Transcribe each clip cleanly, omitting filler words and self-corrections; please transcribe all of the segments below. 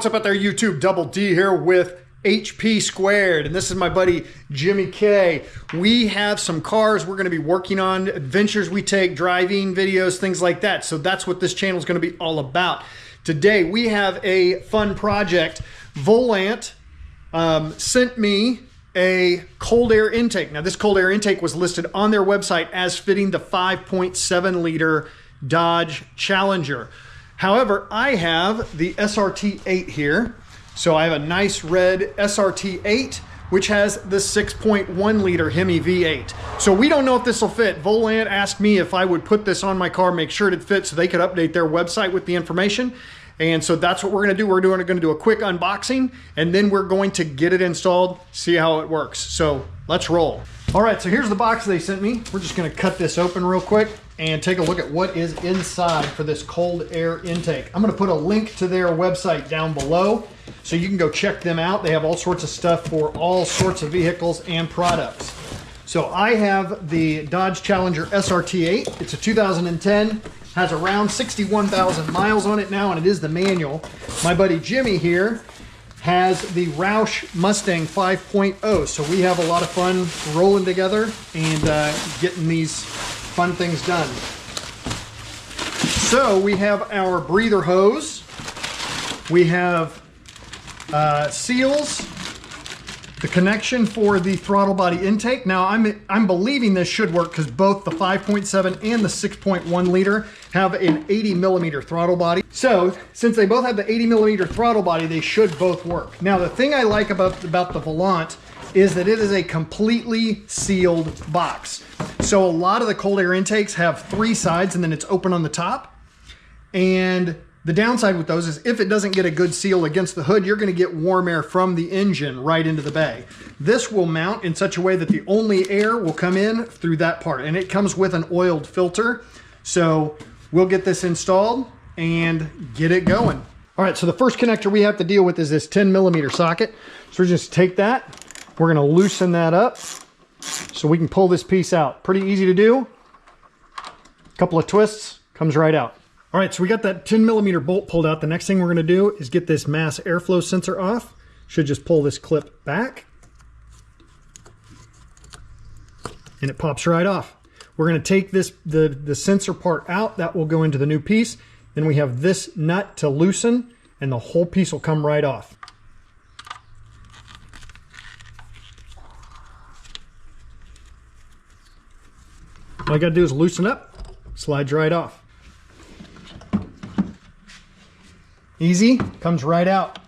what's up out there, YouTube? Double D here with HPSquared, and this is my buddy Jimmy K. We have some cars we're going to be working on, adventures we take, driving videos, things like that. So that's what this channel is going to be all about. Today we have a fun project. Volant sent me a cold air intake. Now this cold air intake was listed on their website as fitting the 5.7 liter Dodge Challenger. However, I have the SRT8 here. So I have a nice red SRT8, which has the 6.1 liter Hemi V8. So we don't know if this will fit. Volant asked me if I would put this on my car, make sure it fits so they could update their website with the information. And so that's what we're gonna do. We're going to do a quick unboxing, and then we're going to get it installed, see how it works. So let's roll. All right, so here's the box they sent me. We're just gonna cut this open real quick and take a look at what is inside for this cold air intake. I'm gonna put a link to their website down below so you can go check them out. They have all sorts of stuff for all sorts of vehicles and products. So I have the Dodge Challenger SRT8. It's a 2010, has around 61,000 miles on it now, and it is the manual. My buddy Jimmy here has the Roush Mustang 5.0. So we have a lot of fun rolling together and getting these fun things done. So we have our breather hose. We have seals, the connection for the throttle body intake. Now I'm believing this should work because both the 5.7 and the 6.1 liter have an 80 millimeter throttle body. So since they both have the 80 millimeter throttle body, they should both work. Now the thing I like about the Volant is that it is a completely sealed box. So a lot of the cold air intakes have three sides and then it's open on the top. And the downside with those is if it doesn't get a good seal against the hood, you're gonna get warm air from the engine right into the bay. This will mount in such a way that the only air will come in through that part. And it comes with an oiled filter. So we'll get this installed and get it going. All right, so the first connector we have to deal with is this 10 millimeter socket. So we're just take that, we're gonna loosen that up so we can pull this piece out. Pretty easy to do. A couple of twists, comes right out. All right, so we got that 10 millimeter bolt pulled out. The next thing we're gonna do is get this mass airflow sensor off. Should just pull this clip back and it pops right off. We're gonna take this the sensor part out. That will go into the new piece. Then we have this nut to loosen and the whole piece will come right off. All I gotta do is loosen up, slides right off. Easy, comes right out.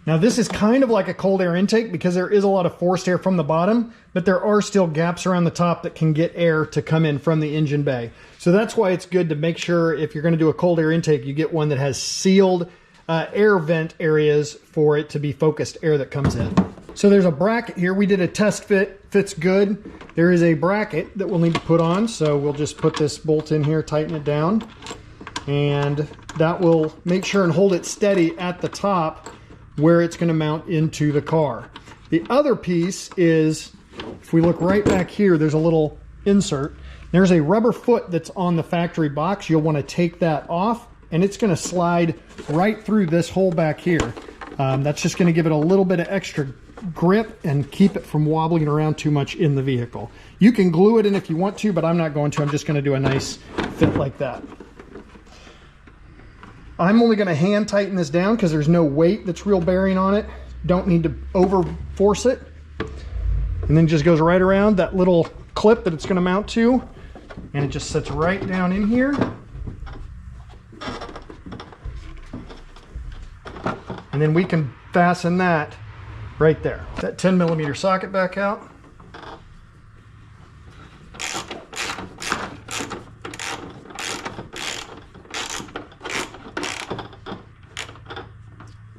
Now this is kind of like a cold air intake because there is a lot of forced air from the bottom, but there are still gaps around the top that can get air to come in from the engine bay. So that's why it's good to make sure if you're gonna do a cold air intake, you get one that has sealed air vent areas for it to be focused air that comes in. So there's a bracket here. We did a test fit, fits good. There is a bracket that we'll need to put on. So we'll just put this bolt in here, tighten it down, and that will make sure and hold it steady at the top where it's gonna mount into the car. The other piece is, if we look right back here, there's a little insert. There's a rubber foot that's on the factory box. You'll wanna take that off and it's gonna slide right through this hole back here. That's just gonna give it a little bit of extra grip and keep it from wobbling around too much in the vehicle. You can glue it in if you want to, but I'm not going to. I'm just gonna do a nice fit like that. I'm only gonna hand tighten this down because there's no weight that's real bearing on it. Don't need to over force it. And then it just goes right around that little clip that it's gonna mount to, and it just sits right down in here. And then we can fasten that right there. That 10 millimeter socket back out.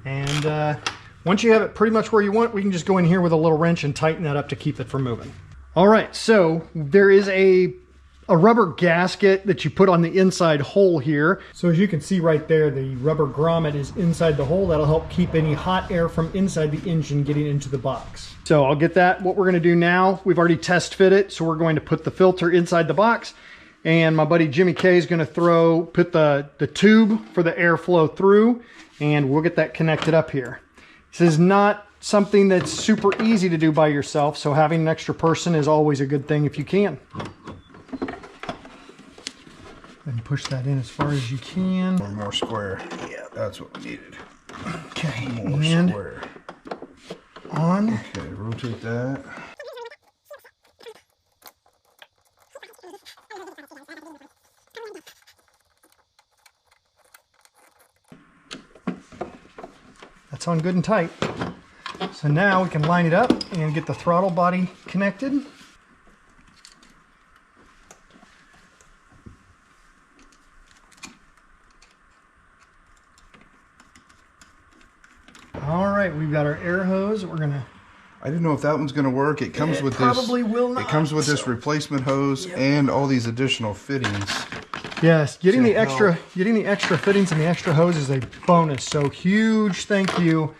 And once you have it pretty much where you want, we can just go in here with a little wrench and tighten that up to keep it from moving. All right, so there is a rubber gasket that you put on the inside hole here. So as you can see right there, the rubber grommet is inside the hole. That'll help keep any hot air from inside the engine getting into the box. So I'll get that. What we're gonna do now, we've already test fit it, so we're going to put the filter inside the box and my buddy Jimmy K is going to put the tube for the airflow through, and we'll get that connected up here. This is not something that's super easy to do by yourself, so having an extra person is always a good thing if you can. And push that in as far as you can. Or more square. Yeah, that's what we needed. Okay, more and square. On. Okay, rotate that. That's on good and tight. So now we can line it up and get the throttle body connected. All right, we've got our air hose. We're gonna. I didn't know if that one's going to work. It comes with probably this. Will not. It comes with this replacement hose and all these additional fittings. Yes, getting the extra fittings and the extra hose is a bonus. So huge thank you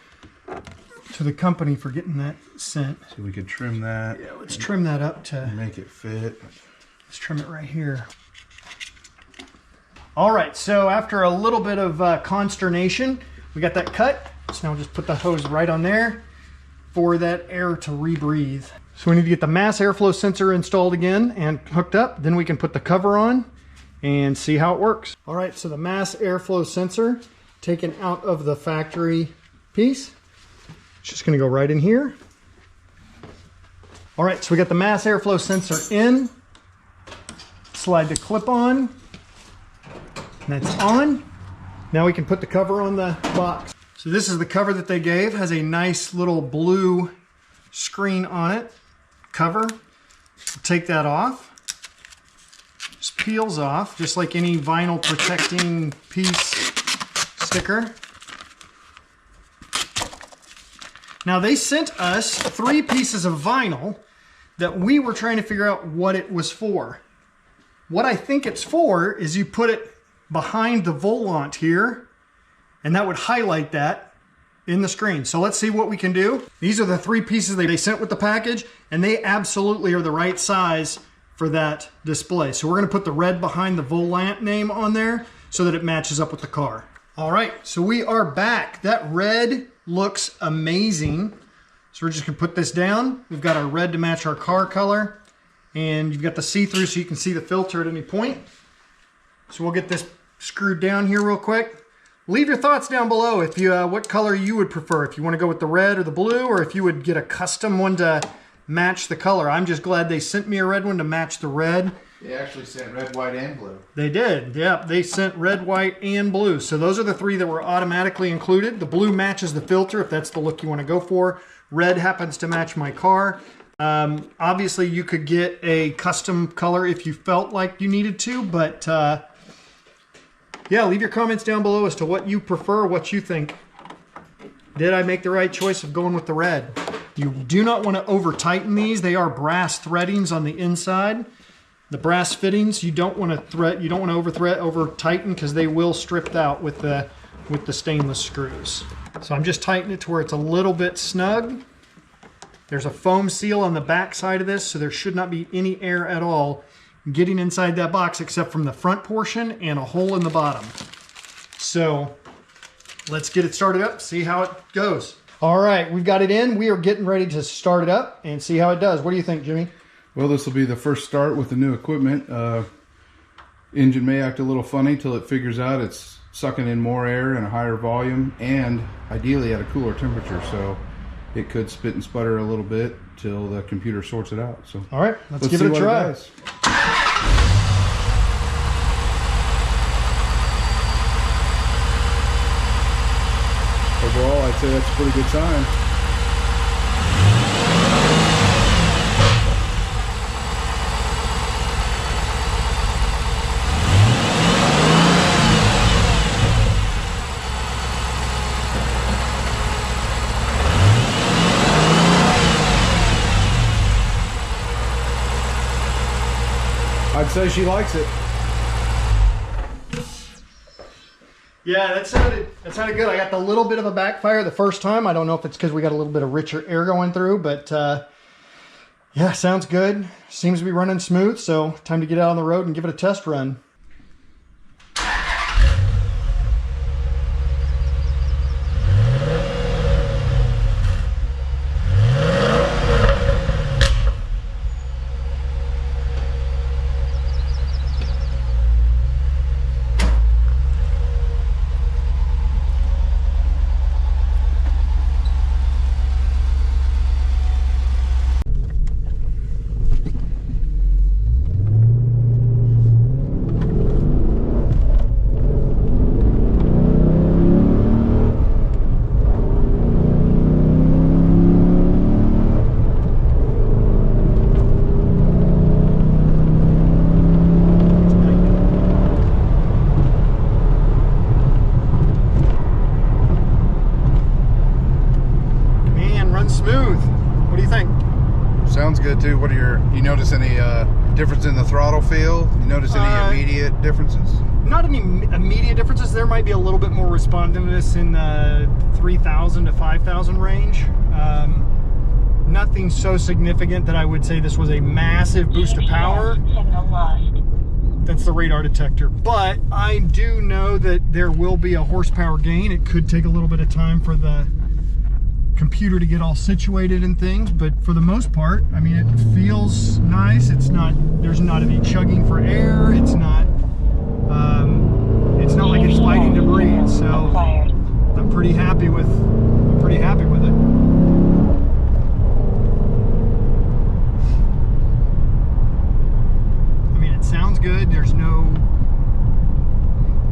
to the company for getting that sent. So we could trim that. Yeah, let's trim that up to make it fit. Let's trim it right here. All right, so after a little bit of consternation, we got that cut. So now just put the hose right on there for that air to rebreathe. So we need to get the mass airflow sensor installed again and hooked up. Then we can put the cover on and see how it works. All right, so the mass airflow sensor taken out of the factory piece. It's just gonna go right in here. All right, so we got the mass airflow sensor in. Slide the clip on. And that's on. Now we can put the cover on the box. So this is the cover that they gave. Has a nice little blue screen on it. Cover. We'll take that off. Just peels off, just like any vinyl protecting piece sticker. Now they sent us 3 pieces of vinyl that we were trying to figure out what it was for. What I think it's for is you put it behind the Volant here, and that would highlight that in the screen. So let's see what we can do. These are the 3 pieces they sent with the package, and they absolutely are the right size for that display. So we're gonna put the red behind the Volant name on there so that it matches up with the car. All right, so we are back. That red looks amazing. So we're just gonna put this down. We've got our red to match our car color, and you've got the see-through so you can see the filter at any point. So we'll get this screwed down here real quick. Leave your thoughts down below if you what color you would prefer. If you want to go with the red or the blue, or if you would get a custom one to match the color. I'm just glad they sent me a red one to match the red. They actually sent red, white, and blue. They did, yeah. They sent red, white, and blue. So those are the 3 that were automatically included. The blue matches the filter if that's the look you want to go for. Red happens to match my car. Obviously, you could get a custom color if you felt like you needed to, but yeah, leave your comments down below as to what you prefer, what you think. Did I make the right choice of going with the red? You do not want to over tighten these. They are brass threadings on the inside. The brass fittings, you don't want to over tighten because they will strip out with the stainless screws. So I'm just tightening it to where it's a little bit snug. There's a foam seal on the back side of this, so there should not be any air at all getting inside that box except from the front portion and a hole in the bottom. So let's get it started up, see how it goes. All right, we've got it in. We are getting ready to start it up and see how it does. What do you think, Jimmy? Well, this will be the first start with the new equipment. Engine may act a little funny till it figures out it's sucking in more air and a higher volume, and ideally at a cooler temperature. So it could spit and sputter a little bit till the computer sorts it out. So all right, let's give it a try. Overall, I'd say that's a pretty good sign. I'd say she likes it. Yeah, that sounded good. I got the little bit of a backfire the first time. I don't know if it's because we got a little bit of richer air going through, but Yeah, sounds good. Seems to be running smooth, so time to get out on the road and give it a test run. Smooth. What do you think? Sounds good too. What are you notice any difference in the throttle feel? You notice any immediate differences? Not any immediate differences. There might be a little bit more responsiveness in the 3,000 to 5,000 range. Nothing so significant that I would say this was a massive boost of power. That's the radar detector. But I do know that there will be a horsepower gain. It could take a little bit of time for the computer to get all situated and things, but for the most part, I mean, it feels nice. It's not, there's not any chugging for air. It's not like it's fighting to breathe. So I'm pretty happy with it. I mean, it sounds good.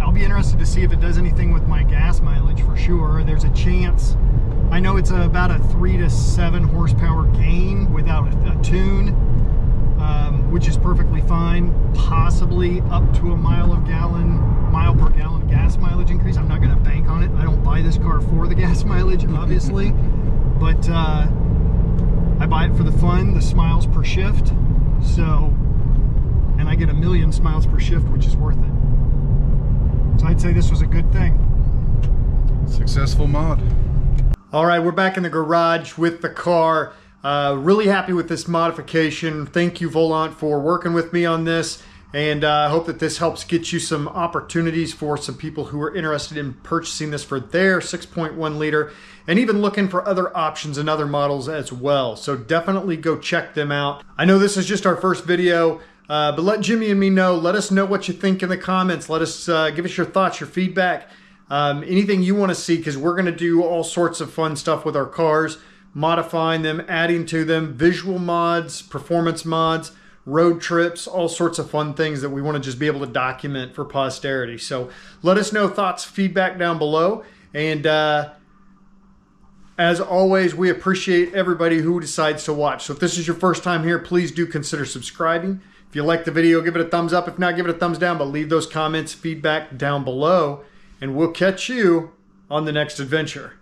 I'll be interested to see if it does anything with my gas mileage for sure. There's a chance. I know it's about a 3 to 7 horsepower gain without a tune, which is perfectly fine. Possibly up to a mile per gallon gas mileage increase. I'm not going to bank on it. I don't buy this car for the gas mileage, obviously, but I buy it for the fun, the smiles per shift. So, and I get 1,000,000 miles per shift, which is worth it. So I'd say this was a good thing. Successful mod. All right, we're back in the garage with the car. Really happy with this modification. Thank you, Volant, for working with me on this. And I hope that this helps get you some opportunities for some people who are interested in purchasing this for their 6.1 liter and even looking for other options and other models as well. So definitely go check them out. I know this is just our first video, but let Jimmy and me know. Let us know what you think in the comments. Let us give us your thoughts, your feedback. Anything you want to see, because we're going to do all sorts of fun stuff with our cars, modifying them, adding to them, visual mods, performance mods, road trips, all sorts of fun things that we want to just be able to document for posterity. So let us know thoughts, feedback down below. And as always, we appreciate everybody who decides to watch. So if this is your first time here, please do consider subscribing. If you like the video, give it a thumbs up. If not, give it a thumbs down, but leave those comments, feedback down below. And we'll catch you on the next adventure.